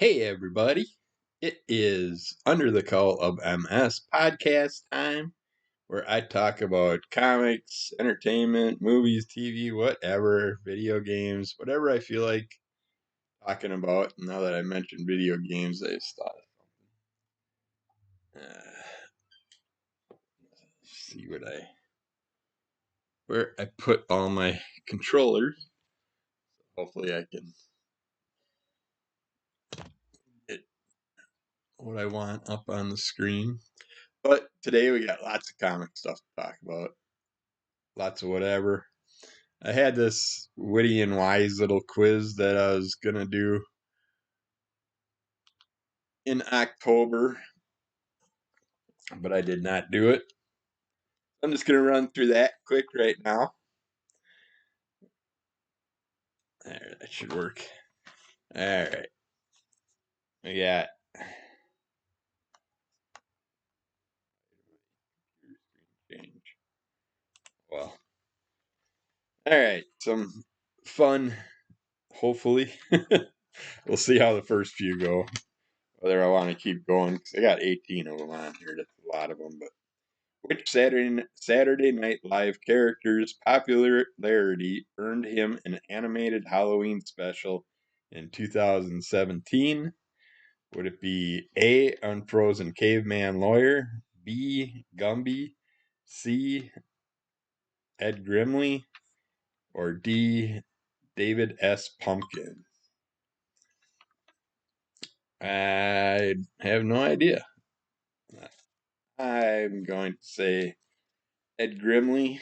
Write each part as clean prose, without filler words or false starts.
Hey, everybody. It is Under the Cowl of MS podcast time where I talk about comics, entertainment, movies, TV, whatever, video games, whatever I feel like talking about. Now that I mentioned video games, I just thought see where I put all my controllers. Hopefully I can get what I want up on the screen. But today we got lots of comic stuff to talk about. Lots of whatever. I had this witty and wise little quiz that I was going to do in October, but I did not do it. I'm just going to run through that quick right now. There, that should work. All right. We got change. Well, all right. Some fun, hopefully. We'll see how the first few go. Whether I want to keep going, because I got 18 of them on here. That's a lot of them, but which Saturday Night Live character's popularity earned him an animated Halloween special in 2017? Would it be A. Unfrozen Caveman Lawyer, B. Gumby, C. Ed Grimley, or D. David S. Pumpkin? I have no idea. I'm going to say Ed Grimley.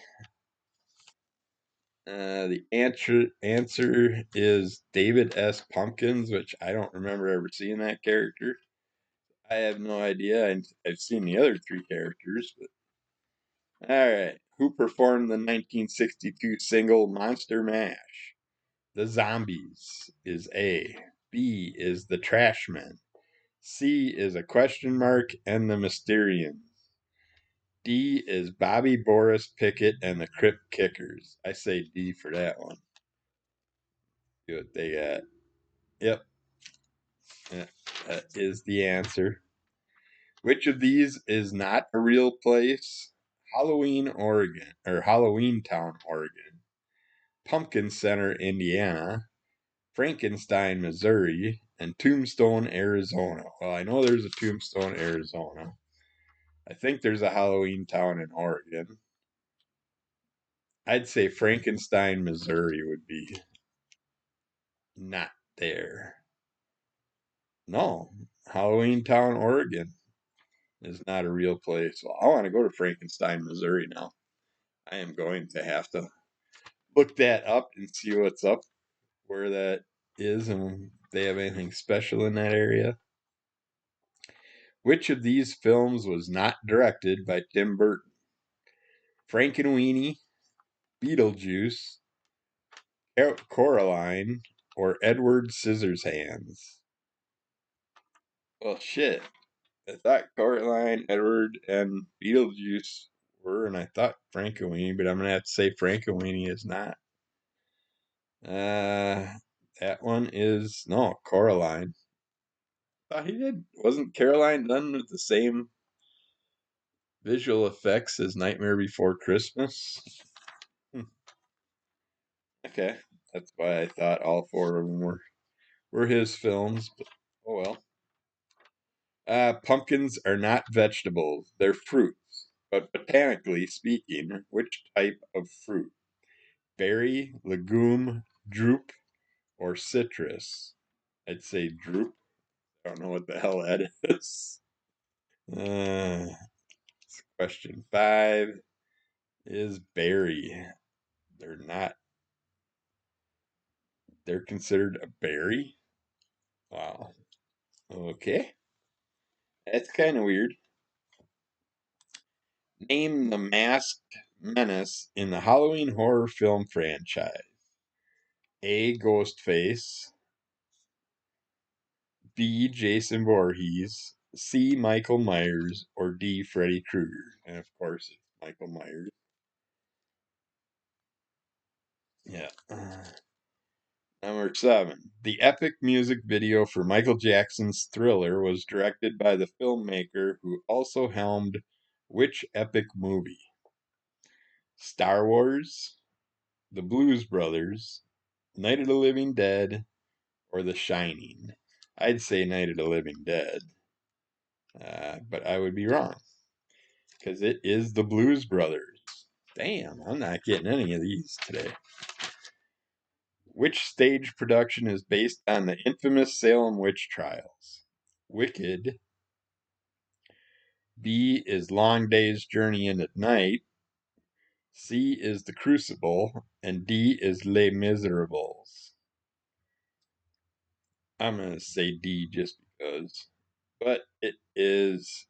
The answer is David S. Pumpkins, which I don't remember ever seeing that character. I have no idea. I've seen the other three characters, but all right. Who performed the 1962 single Monster Mash? The Zombies is A. B is the Trashmen. C is a question mark and the Mysterians. D is Bobby Boris Pickett and the Crypt Kickers. I say D for that one. See what they got. Yep, that is the answer. Which of these is not a real place? Halloween, Oregon, or Halloween Town, Oregon. Pumpkin Center, Indiana. Frankenstein, Missouri. And Tombstone, Arizona. Well, I know there's a Tombstone, Arizona. I think there's a Halloween Town in Oregon. I'd say Frankenstein, Missouri would be not there. No, Halloween Town, Oregon is not a real place. Well, I want to go to Frankenstein, Missouri now. I am going to have to look that up and see what's up, where that is, and if they have anything special in that area. Which of these films was not directed by Tim Burton? Frankenweenie, Beetlejuice, Coraline, or Edward Scissorhands? Well, shit. I thought Coraline, Edward, and Beetlejuice were, and I thought Frankenweenie, but I'm going to have to say Frankenweenie is not. That one is, no, Coraline. Thought he did. Wasn't Caroline done with the same visual effects as Nightmare Before Christmas? Okay, that's why I thought all four of them were his films. But oh well. Pumpkins are not vegetables; they're fruits. But botanically speaking, which type of fruit? Berry, legume, drupe, or citrus? I'd say drupe. I don't know what the hell that is. Uh, Question 5 is berry. They're not, they're considered a berry? Wow. Okay. That's kind of weird. Name the masked menace in the Halloween horror film franchise. A. Ghostface. B. Jason Voorhees. C. Michael Myers. Or D. Freddy Krueger. And of course, it's Michael Myers. Yeah. Number 7. The epic music video for Michael Jackson's Thriller was directed by the filmmaker who also helmed which epic movie? Star Wars, The Blues Brothers, Night of the Living Dead, or The Shining? I'd say Night of the Living Dead, but I would be wrong because it is The Blues Brothers. Damn, I'm not getting any of these today. Which stage production is based on the infamous Salem witch trials? Wicked. B is Long Day's Journey into Night. C is The Crucible. And D is Les Miserables. I'm going to say D just because. But it is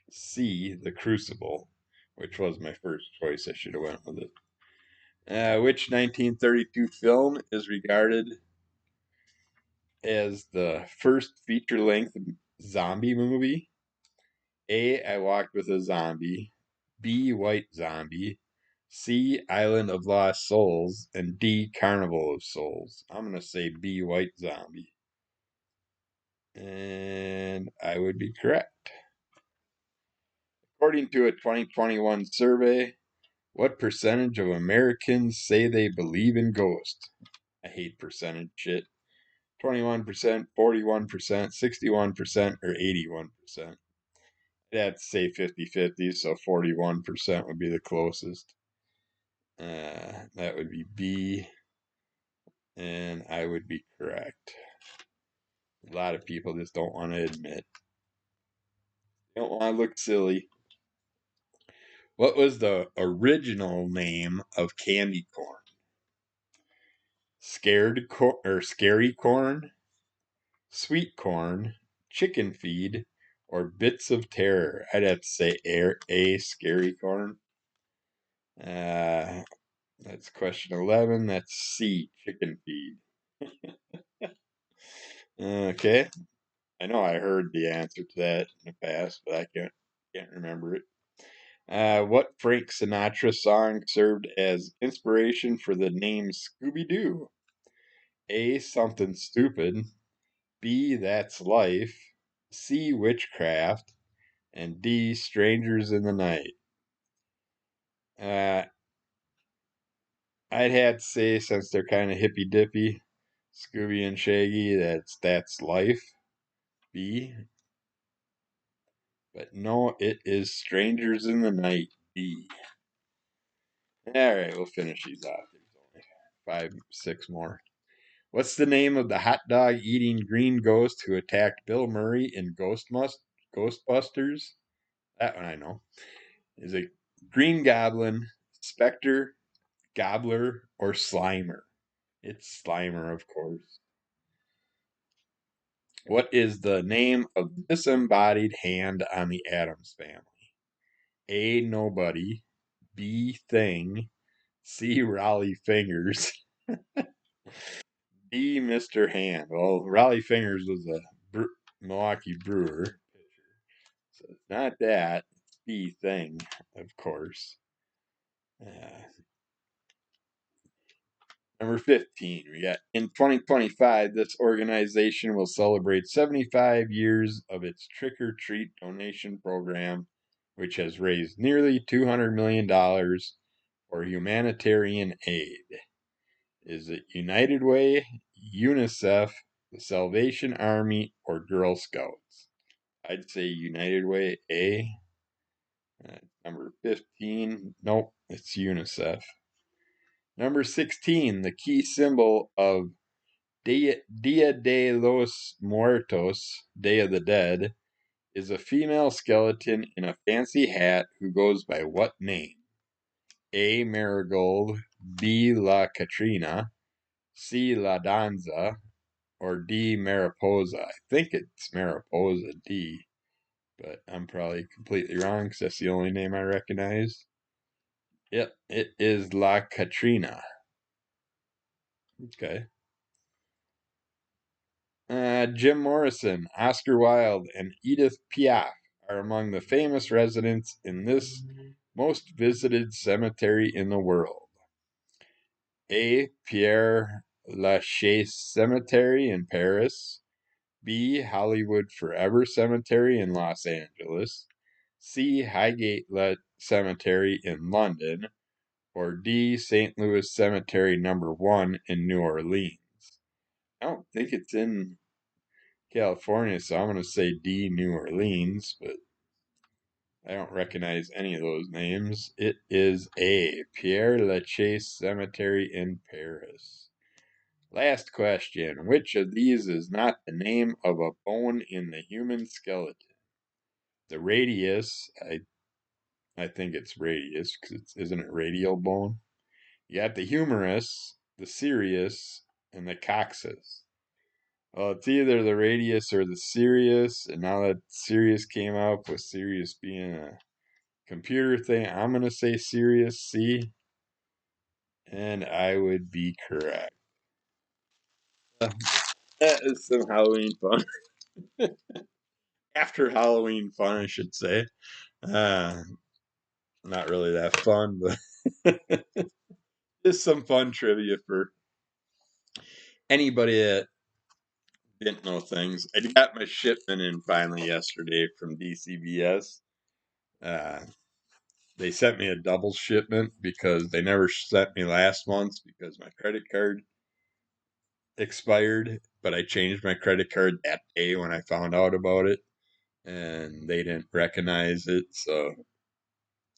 C, The Crucible, which was my first choice. I should have went with it. Which 1932 film is regarded as the first feature-length zombie movie? A, I Walked with a Zombie. B, White Zombie. C, Island of Lost Souls. And D, Carnival of Souls. I'm going to say B, White Zombie. And I would be correct. According to a 2021 survey, what percentage of Americans say they believe in ghosts? I hate percentage shit. 21%, 41%, 61%, or 81%. I'd have to say 50-50, so 41% would be the closest. That would be B, and I would be correct. A lot of people just don't want to admit. They don't want to look silly. What was the original name of candy corn? Scared corn or scary corn, sweet corn, chicken feed, or bits of terror? I'd have to say A, scary corn. That's question 11. That's C, chicken feed. Okay. I know I heard the answer to that in the past, but I can't remember it. What Frank Sinatra song served as inspiration for the name Scooby Doo? A, Something Stupid. B, That's Life. C, Witchcraft. And D, Strangers in the Night. I'd have to say, since they're kind of hippy dippy, Scooby and Shaggy, that's Life. B. But no, it is Strangers in the Night. B. Alright, we'll finish these off. There's only 5, 6 more. What's the name of the hot dog eating green ghost who attacked Bill Murray in Ghostbusters? That one I know. Is it Green Goblin, Spectre, Gobbler, or Slimer? It's Slimer, of course. What is the name of the disembodied hand on the Addams family? A, Nobody. B, Thing. C, Raleigh Fingers. D, Mr. Hand. Well, Raleigh Fingers was a Milwaukee Brewer. So it's not that. It's B, Thing, of course. Number 15, we got in 2025, this organization will celebrate 75 years of its Trick or Treat donation program, which has raised nearly $200 million for humanitarian aid. Is it United Way, UNICEF, the Salvation Army, or Girl Scouts? I'd say United Way A. Number 15, nope, it's UNICEF. Number 16, the key symbol of Dia de los Muertos, Day of the Dead, is a female skeleton in a fancy hat who goes by what name? A. Marigold, B. La Katrina, C. La Danza, or D. Mariposa. I think it's Mariposa, D, but I'm probably completely wrong because that's the only name I recognize. Yep, it is La Katrina. Okay. Jim Morrison, Oscar Wilde, and Edith Piaf are among the famous residents in this most visited cemetery in the world. A. Pierre Lachaise Cemetery in Paris, B. Hollywood Forever Cemetery in Los Angeles, C. Highgate Cemetery in London, or D. St. Louis Cemetery number 1 in New Orleans? I don't think it's in California, so I'm going to say D. New Orleans, but I don't recognize any of those names. It is A. Père Lachaise Cemetery in Paris. Last question. Which of these is not the name of a bone in the human skeleton? The radius, I think it's radius, because isn't it radial bone? You got the humerus, the serous, and the coccyx. Well, it's either the radius or the serous, and now that serous came out, with serous being a computer thing, I'm going to say serous C, and I would be correct. That is some Halloween fun. After Halloween fun, I should say. Uh, Not really that fun, but just some fun trivia for anybody that didn't know things. I got my shipment in finally yesterday from DCBS. Uh, they sent me a double shipment because they never sent me last month's because my credit card expired, but I changed my credit card that day when I found out about it, and they didn't recognize it. So,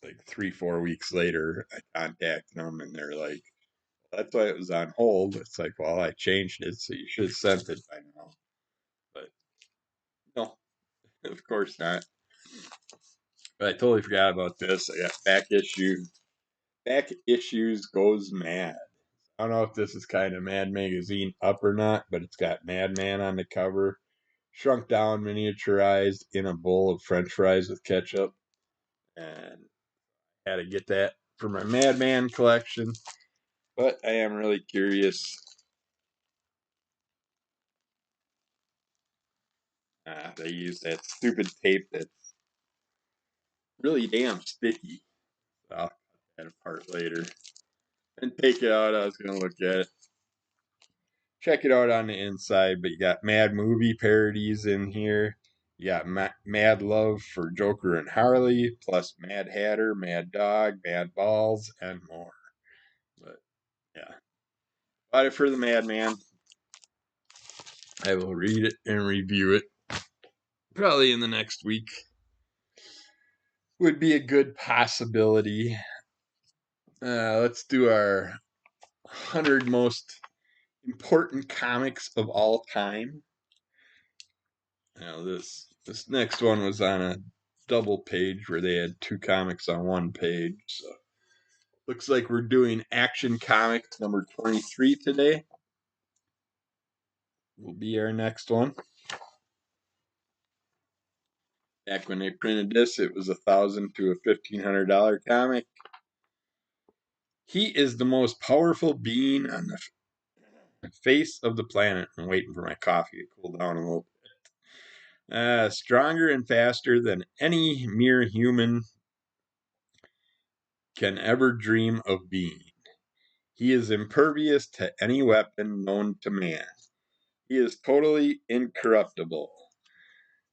like 3, 4 weeks later, I contacted them, and they're like, "That's why it was on hold." It's like, well, I changed it, so you should have sent it by now. But no, of course not. But I totally forgot about this. I got back issue. Back issues goes mad. I don't know if this is kind of Mad Magazine up or not, but it's got Madman on the cover, shrunk down, miniaturized in a bowl of French fries with ketchup, and had to get that for my Madman collection. But I am really curious. They use that stupid tape that's really damn sticky. I'll cut that apart later and take it out. I was gonna look at it, check it out on the inside, but you got Mad movie parodies in here. You got Mad Love for Joker and Harley, plus Mad Hatter, Mad Dog, Mad Balls, and more. But yeah, bought it for the Madman. I will read it and review it probably in the next week. Would be a good possibility. Let's do our 100 most important comics of all time. Now this next one was on a double page where they had 2 comics on one page. So looks like we're doing Action Comics number 23 today. Will be our next one. Back when they printed this, it was $1,000 to a $1,500 comic. He is the most powerful being on the face of the planet. I'm waiting for my coffee to cool down a little bit. Stronger and faster than any mere human can ever dream of being. He is impervious to any weapon known to man. He is totally incorruptible.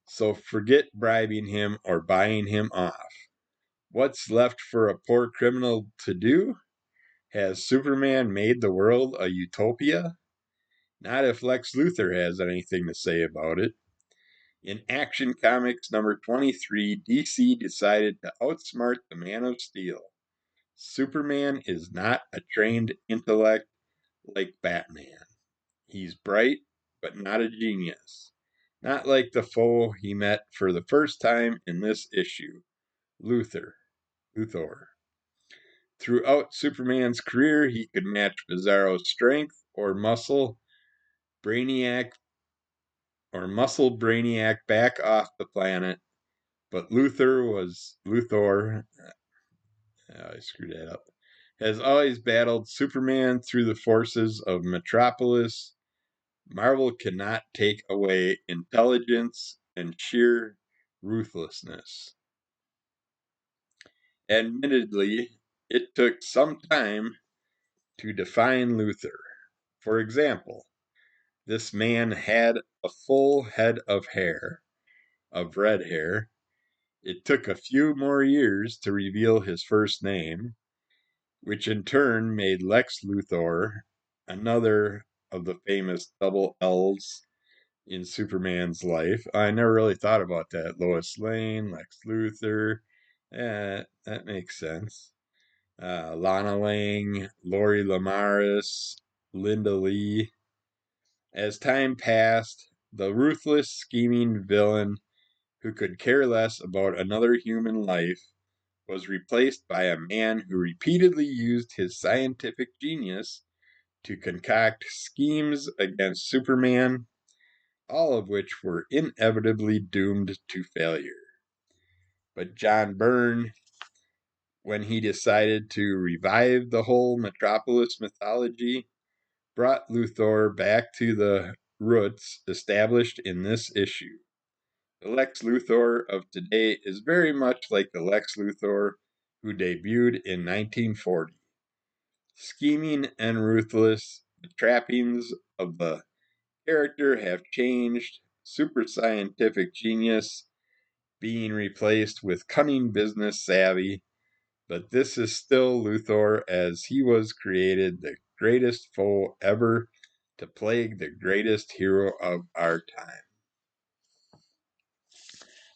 So forget bribing him or buying him off. What's left for a poor criminal to do? Has Superman made the world a utopia? Not if Lex Luthor has anything to say about it. In Action Comics number 23, DC decided to outsmart the Man of Steel. Superman is not a trained intellect like Batman. He's bright, but not a genius. Not like the foe he met for the first time in this issue, Luthor. Throughout Superman's career, he could match Bizarro's strength or muscle Brainiac back off the planet. But Luthor, I screwed that up, has always battled Superman through the forces of Metropolis. Marvel cannot take away intelligence and sheer ruthlessness. Admittedly, it took some time to define Luthor. For example, this man had a full head of hair, of red hair. It took a few more years to reveal his first name, which in turn made Lex Luthor another of the famous double L's in Superman's life. I never really thought about that. Lois Lane, Lex Luthor. That makes sense. Lana Lang, Lori Lamaris, Linda Lee. As time passed, the ruthless, scheming villain who could care less about another human life was replaced by a man who repeatedly used his scientific genius to concoct schemes against Superman, all of which were inevitably doomed to failure. But John Byrne, when he decided to revive the whole Metropolis mythology, brought Luthor back to the roots established in this issue. The Lex Luthor of today is very much like the Lex Luthor who debuted in 1940. Scheming and ruthless, the trappings of the character have changed, super scientific genius being replaced with cunning business savvy, but this is still Luthor as he was created the greatest foe ever to plague the greatest hero of our time.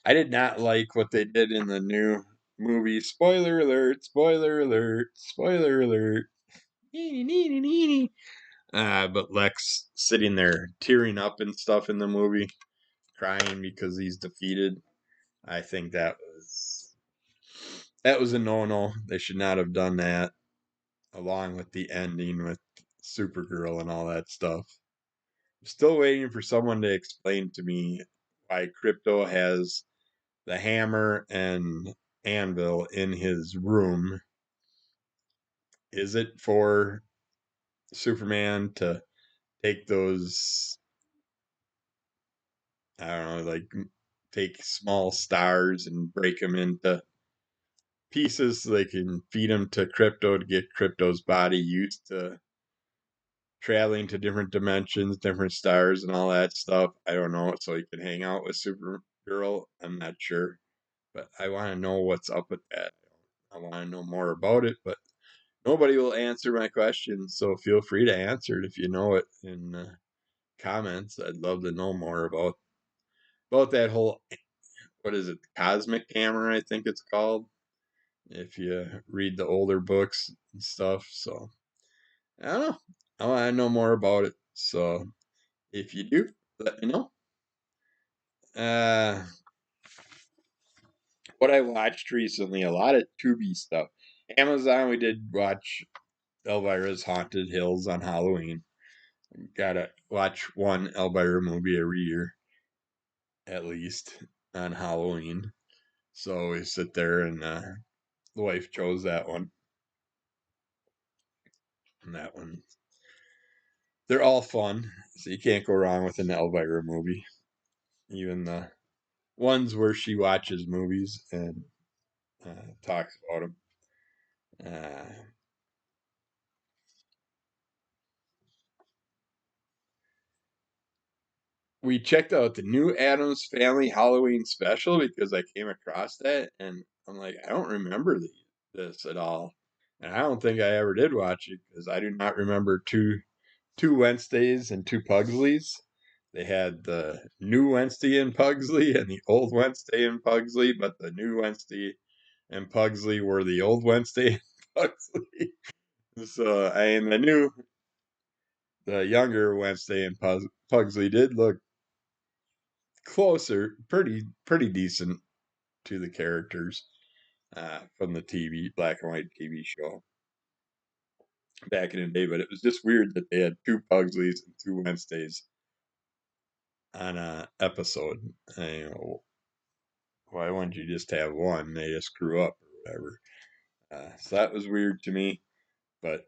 I did not like what they did in the new movie. Spoiler alert, spoiler alert, spoiler alert. But Lex sitting there tearing up and stuff in the movie, crying because he's defeated. I think that was a no-no. They should not have done that, along with the ending with Supergirl and all that stuff. I'm still waiting for someone to explain to me why Crypto has the hammer and anvil in his room. Is it for Superman to take those, I don't know, like take small stars and break them into pieces so they can feed them to Crypto to get Crypto's body used to traveling to different dimensions, different stars, and all that stuff? I don't know. So he can hang out with Supergirl. I'm not sure. But I want to know what's up with that. I want to know more about it, but nobody will answer my question. So feel free to answer it if you know it in comments. I'd love to know more about that whole, what is it, cosmic hammer, I think it's called, if you read the older books and stuff. So I don't know. I want to know more about it. So if you do, let me know. Uh, what I watched recently, a lot of Tubi stuff. Amazon, we did watch Elvira's Haunted Hills on Halloween. Gotta watch one Elvira movie every year, at least, on Halloween. So we sit there and the wife chose that one. And that one, they're all fun. So you can't go wrong with an Elvira movie. Even the ones where she watches movies and talks about them. Uh, we checked out the new Adams Family Halloween special because I came across that and I'm like, I don't remember this at all. And I don't think I ever did watch it because I do not remember two Wednesdays and two Pugsleys. They had the new Wednesday in Pugsley and the old Wednesday in Pugsley, but the new Wednesday and Pugsley were the old Wednesday and Pugsley. So the younger Wednesday and Pugsley did look closer, pretty decent to the characters from the TV black and white TV show back in the day. But it was just weird that they had two Pugsleys and two Wednesdays on a episode. Why wouldn't you just have one? They just grew up or whatever. So that was weird to me, but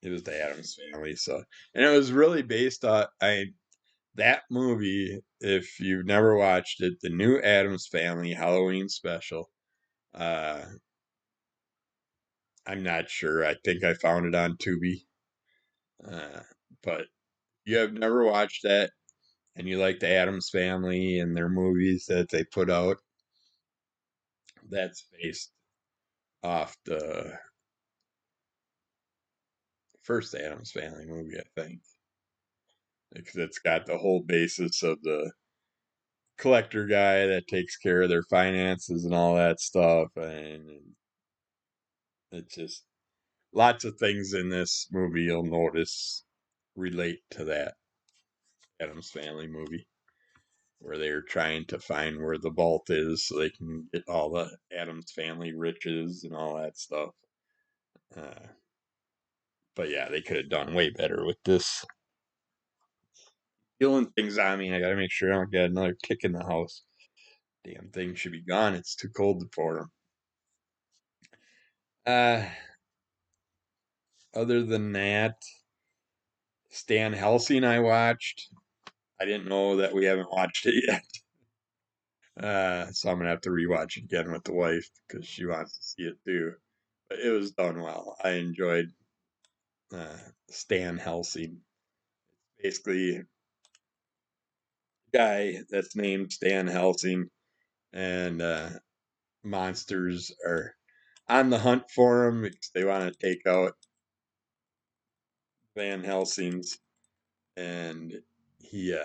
it was the Adams Family. So, and it was really based on that movie. If you've never watched it, the new Adams Family Halloween special. Uh, I'm not sure. I think I found it on Tubi. Uh, but you have never watched that and you like the Addams Family and their movies that they put out, that's based off the first Addams Family movie, I think. Because it's got the whole basis of the collector guy that takes care of their finances and all that stuff. And it's just lots of things in this movie you'll notice relate to that Addams Family movie, where they're trying to find where the vault is so they can get all the Addams Family riches and all that stuff. Uh, but yeah, they could have done way better with this. Stealing things on me. I gotta make sure I don't get another kick in the house. Damn thing should be gone. It's too cold for them. Other than that, Stan Helsing I watched. I didn't know that we haven't watched it yet. So I'm gonna have to rewatch it again with the wife because she wants to see it too. But it was done well. I enjoyed uh, Stan Helsing. Basically, a guy that's named Stan Helsing, and monsters are on the hunt for him because they want to take out Van Helsing's, and he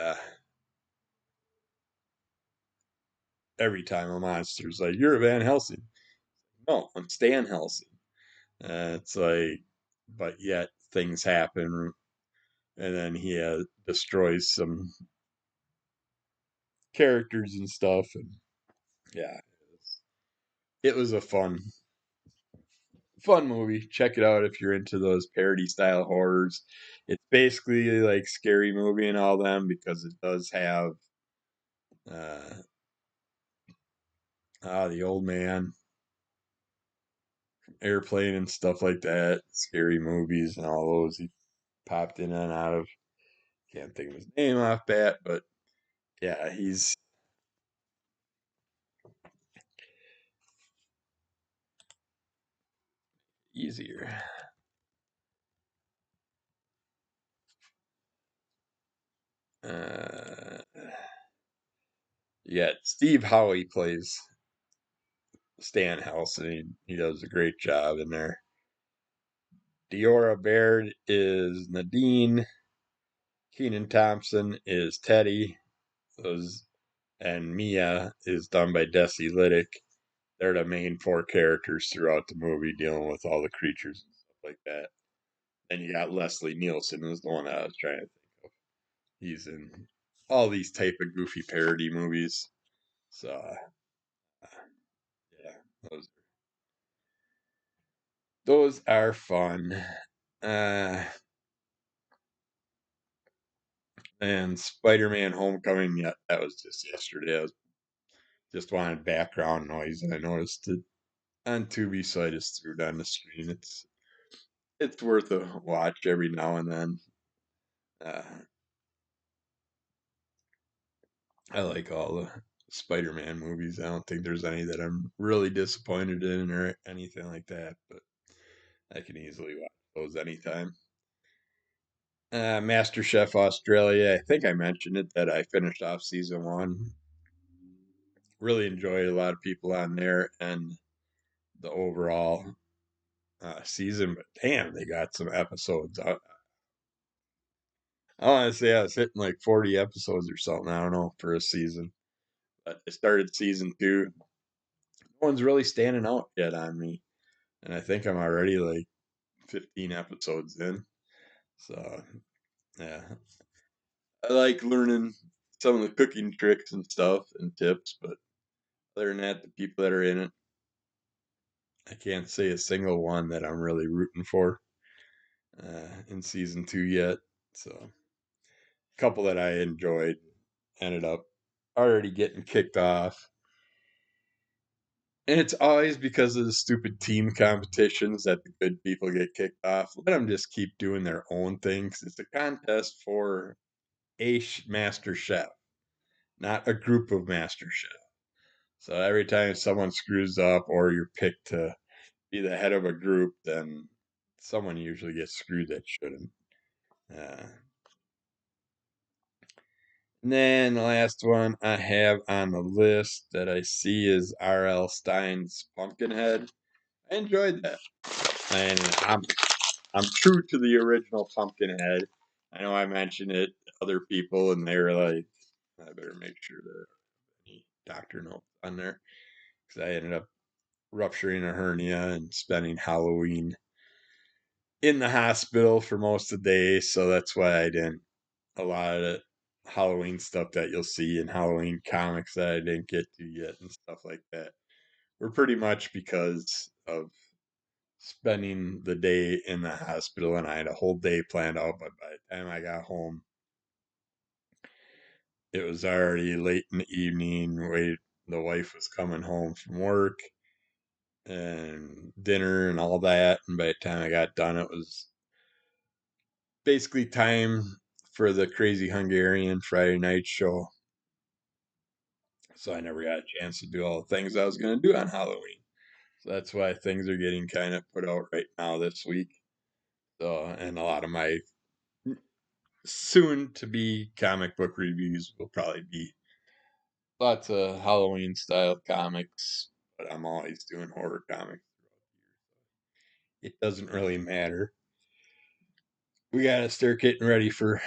every time a monster's like, "You're a Van Helsing." No, I'm Stan Helsing. It's like, but yet things happen, and then he destroys some characters and stuff, and yeah, it was a fun movie. Check it out if you're into those parody style horrors. It's basically like Scary Movie and all them because it does have uh the old man airplane and stuff like that. Scary movies and all those he popped in and out of. Can't think of his name off bat, but yeah, he's easier. Uh, yeah, Steve Howie plays Stan House, and he does a great job in there. Diora Baird is Nadine. Keenan Thompson is Teddy. Those and Mia is done by Desi Liddick. They're the main four characters throughout the movie, dealing with all the creatures and stuff like that. And you got Leslie Nielsen, is the one I was trying to think of. He's in all these type of goofy parody movies. So yeah, those those are fun. Uh, and Spider-Man: Homecoming, yeah, that was just yesterday. I was just wanted background noise, and I noticed it on Tubi, so I just threw it on the screen. It's worth a watch every now and then. Uh, I like all the Spider-Man movies. I don't think there's any that I'm really disappointed in or anything like that, but I can easily watch those anytime. Master Chef Australia. I think I mentioned it that I finished off season one. Really enjoyed a lot of people on there and the overall season. But damn, they got some episodes. I want to say I was hitting like 40 episodes or something. I don't know for a season. But I started season two. No one's really standing out yet on me, and I think I'm already like 15 episodes in. So yeah, I like learning some of the cooking tricks and stuff and tips, but other than that, the people that are in it, I can't say a single one that I'm really rooting for in season two yet. So a couple that I enjoyed ended up already getting kicked off. And it's always because of the stupid team competitions that the good people get kicked off. Let them just keep doing their own things. It's a contest for a master chef, not a group of master chefs. So every time someone screws up or you're picked to be the head of a group, then someone usually gets screwed that shouldn't. Uh, And then the last one I have on the list that I see is R.L. Stein's Pumpkinhead. I enjoyed that. And I'm true to the original Pumpkinhead. I know I mentioned it to other people, and they were like, I better make sure there are any doctor notes on there. Because I ended up rupturing a hernia and spending Halloween in the hospital for most of the day. So that's why I didn't, a lot of the Halloween stuff that you'll see in Halloween comics that I didn't get to yet and stuff like that were pretty much because of spending the day in the hospital, and I had a whole day planned out, but by the time I got home, it was already late in the evening. The wife was coming home from work and dinner and all that, and by the time I got done, it was basically time for the Crazy Hungarian Friday night show. So I never got a chance to do all the things I was going to do on Halloween. So that's why things are getting kind of put out right now this week. So, and a lot of my soon to be comic book reviews will probably be lots of Halloween style comics, but I'm always doing horror comics. It doesn't really matter. We got to start getting ready for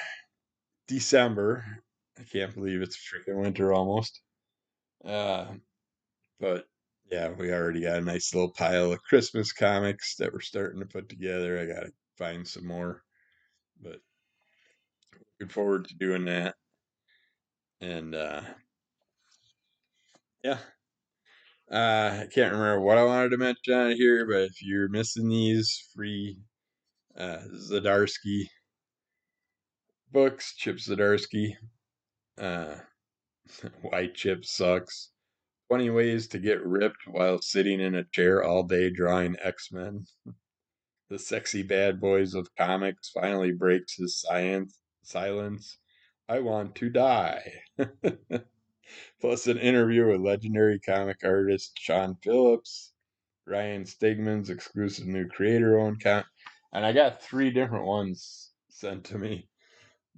December. I can't believe it's freaking winter almost. Uh, but yeah, we already got a nice little pile of Christmas comics that we're starting to put together. I got to find some more, but looking forward to doing that. And yeah, I can't remember what I wanted to mention on here, but if you're missing these free Zdarsky books, Chip Zdarsky, uh, White Chip Sucks. 20 ways to get ripped while sitting in a chair all day drawing X-Men. The sexy bad boys of comics finally breaks his silence. I want to die. Plus an interview with legendary comic artist Sean Phillips, Ryan Stegman's exclusive new creator-owned comic. And I got 3 different ones sent to me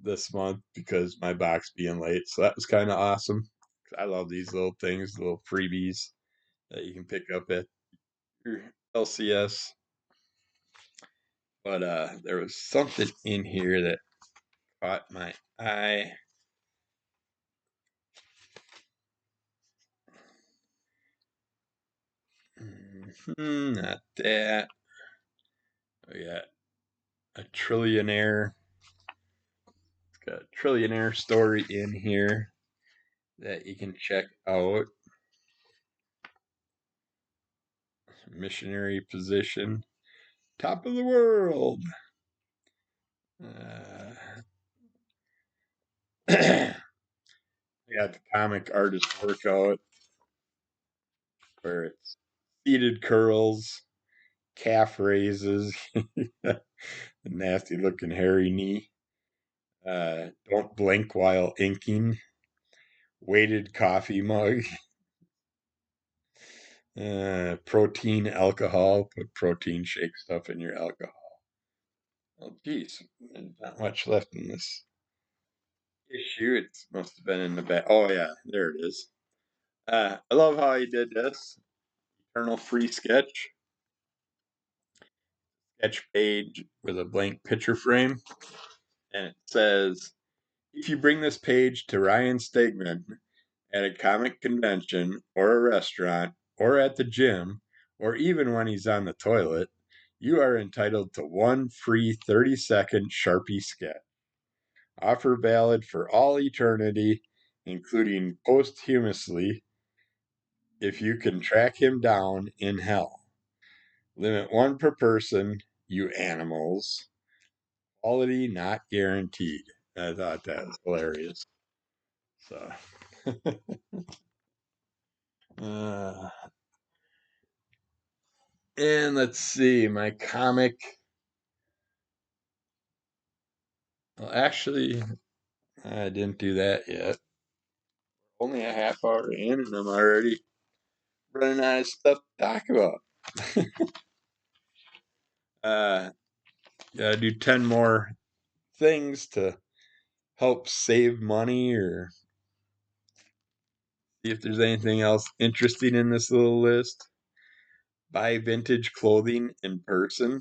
this month because my box being late. So that was kind of awesome. I love these little things, little freebies that you can pick up at your LCS. But there was something in here that caught my eye. Not that. We got a trillionaire. It's got a trillionaire story in here that you can check out. Missionary position. Top of the world. I got the comic artist workout where it's seated curls, calf raises, nasty looking hairy knee. Don't blink while inking. Weighted coffee mug. Protein alcohol. Put protein shake stuff in your alcohol. Oh, geez. There's not much left in this issue. It must have been in the back. Oh, yeah. There it is. I love how he did this. Eternal free sketch. Sketch page with a blank picture frame. And it says, if you bring this page to Ryan Stegman at a comic convention or a restaurant or at the gym or even when he's on the toilet, you are entitled to one free 30-second Sharpie sketch. Offer valid for all eternity, including posthumously, if you can track him down in hell. Limit 1 per person, you animals. Quality not guaranteed. I thought that was hilarious. So, uh, and let's see, my comic. Well, actually, I didn't do that yet. Only a half hour in, and I'm already running out of stuff to talk about. Gotta do 10 more things to help save money or see if there's anything else interesting in this little list. Buy vintage clothing in person.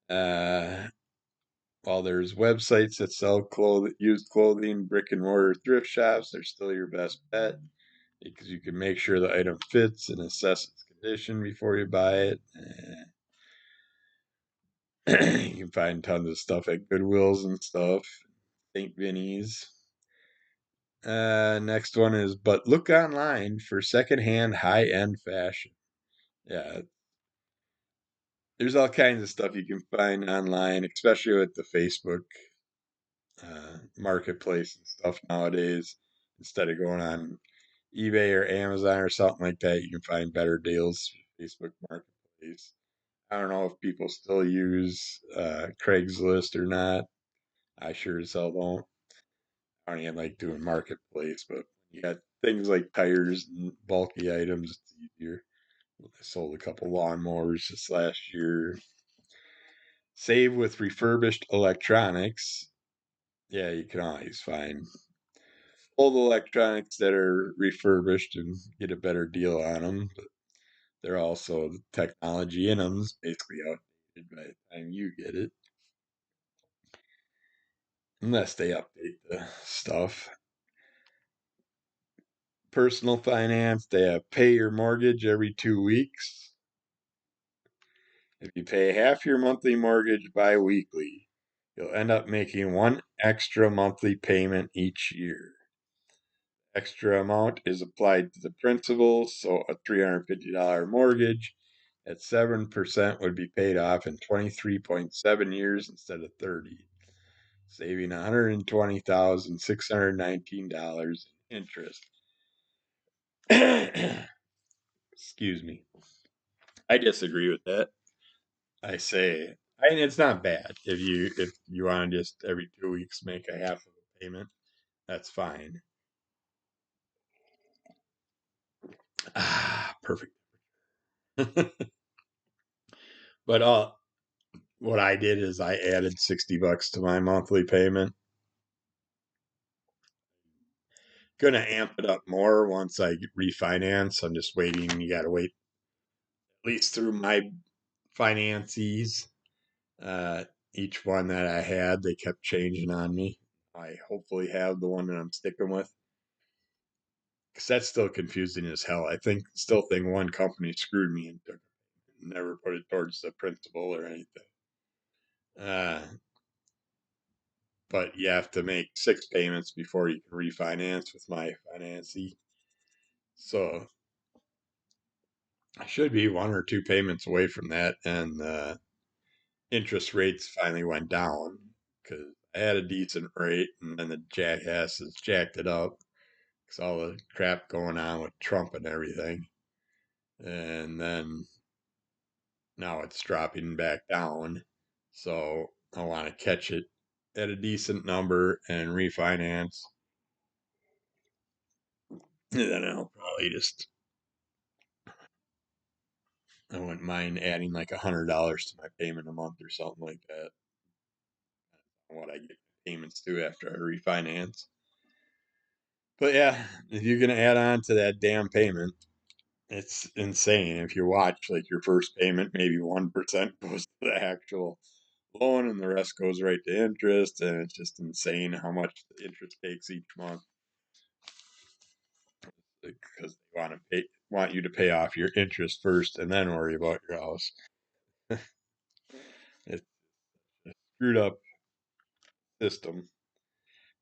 Uh, while there's websites that sell used clothing, brick and mortar thrift shops, they're still your best bet because you can make sure the item fits and assess its condition before you buy it. You can find tons of stuff at Goodwills and stuff, St. Vinny's. Next one is, but look online for secondhand high-end fashion. Yeah, there's all kinds of stuff you can find online, especially with the Facebook marketplace and stuff nowadays. Instead of going on eBay or Amazon or something like that, you can find better deals through Facebook Marketplace. I don't know if people still use Craigslist or not. I sure as hell don't. I don't even like doing Marketplace, but you got things like tires and bulky items, it's easier. I sold a couple lawnmowers this last year. Save with refurbished electronics. Yeah, you can always find old electronics that are refurbished and get a better deal on them. But they're also the technology in them is basically outdated by the time you get it, unless they update the stuff. Personal finance, they have pay your mortgage every 2 weeks. If you pay half your monthly mortgage bi-weekly, you'll end up making one extra monthly payment each year. Extra amount is applied to the principal, so a $350 mortgage at 7% would be paid off in 23.7 years instead of 30, saving $120,619 in interest. Excuse me. I disagree with that. I say, I mean, it's not bad if you want to just every 2 weeks make a half of a payment. That's fine. Ah, perfect. But what I did is I added $60 to my monthly payment. Gonna amp it up more once I refinance. I'm just waiting. You gotta wait at least through my finances. Uh, each one that I had, they kept changing on me. I hopefully have the one that I'm sticking with. Because that's still confusing as hell. Still think one company screwed me and never put it towards the principal or anything. Uh, but you have to make 6 payments before you can refinance with my financing. So I should be 1 or 2 payments away from that, and interest rates finally went down because I had a decent rate, and then the jackasses jacked it up because all the crap going on with Trump and everything, and then now it's dropping back down. So I want to catch it at a decent number and refinance. And then I'll probably just, I wouldn't mind adding like $100 to my payment a month or something like that. What I get payments to after I refinance. But yeah, if you're gonna add on to that damn payment, it's insane. If you watch like your first payment, maybe 1% goes to the actual loan and the rest goes right to interest, and it's just insane how much the interest takes each month because they want you to pay off your interest first and then worry about your house. It's a screwed up system.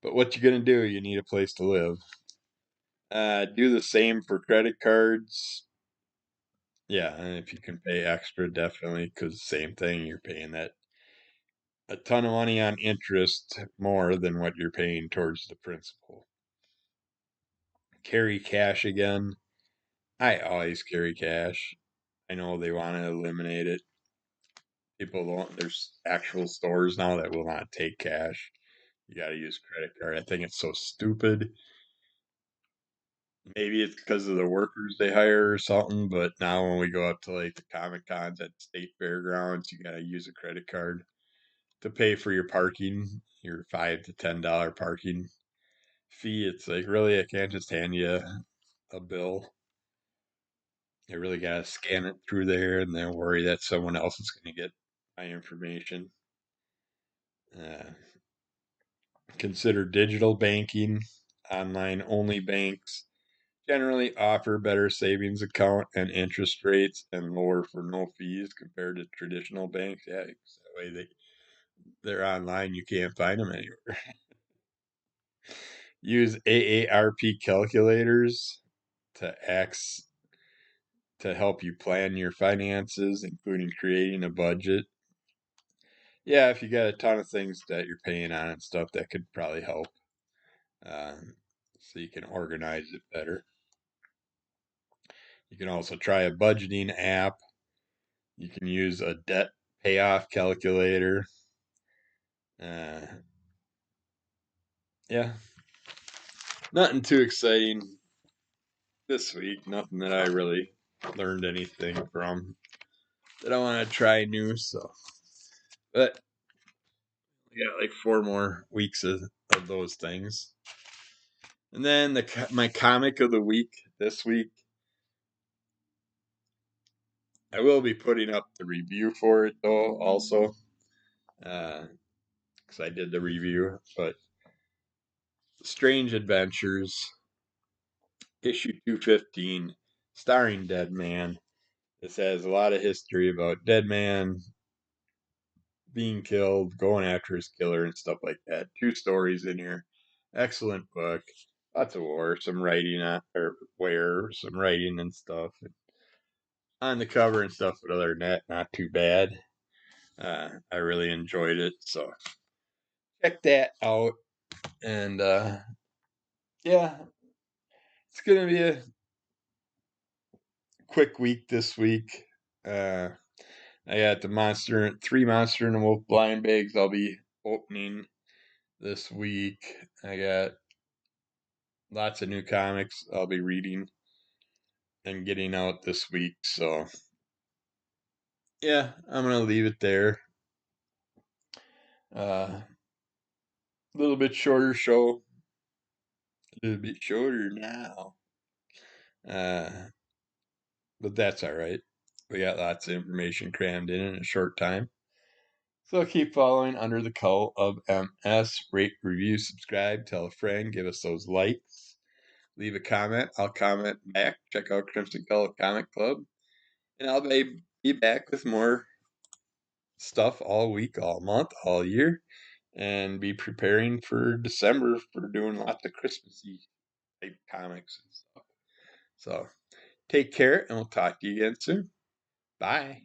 But what you gonna do? You need a place to live. Do the same for credit cards. Yeah, and if you can pay extra, definitely, because same thing, you're paying that a ton of money on interest more than what you're paying towards the principal. Carry cash again. I always carry cash. I know they want to eliminate it. People don't. There's actual stores now that will not take cash. You got to use credit card. I think it's so stupid. Maybe it's because of the workers they hire or something, but now when we go up to like the Comic Cons at state fairgrounds, you got to use a credit card to pay for your parking. your $5 to $10 parking fee. It's like, really, I can't just hand you a bill. You really got to scan it through there and then worry that someone else is going to get my information. Consider digital banking. Online only banks generally offer better savings account and interest rates and lower for no fees compared to traditional banks. Yeah, that way they're online. You can't find them anywhere. Use AARP calculators to help you plan your finances, including creating a budget. Yeah, if you got a ton of things that you're paying on and stuff, that could probably help. So you can organize it better. You can also try a budgeting app. You can use a debt payoff calculator. Yeah, nothing too exciting this week. Nothing that I really learned anything from that I want to try new. So, but we got like 4 more weeks of those things. And then my comic of the week this week, I will be putting up the review for it though, also, because I did the review. But Strange Adventures, issue 215, starring Deadman. This has a lot of history about Deadman being killed, going after his killer, and stuff like that. 2 stories in here. Excellent book. Lots of war, some writing some writing and stuff on the cover and stuff. But other than that, not too bad. I really enjoyed it, so check that out. And yeah, it's gonna be a quick week this week. I got the 3 Monster and a Wolf blind bags I'll be opening this week. I got lots of new comics I'll be reading and getting out this week. So yeah, I'm gonna leave it there. A little bit shorter show. A little bit shorter now. But that's all right. We got lots of information crammed in a short time. So keep following Under the Cowl of MS. Rate, review, subscribe, tell a friend, give us those likes. Leave a comment. I'll comment back. Check out Crimson Cowl Comic Club. And I'll be back with more stuff all week, all month, all year. And be preparing for December for doing lots of Christmassy type comics and stuff. So take care, and we'll talk to you again soon. Bye.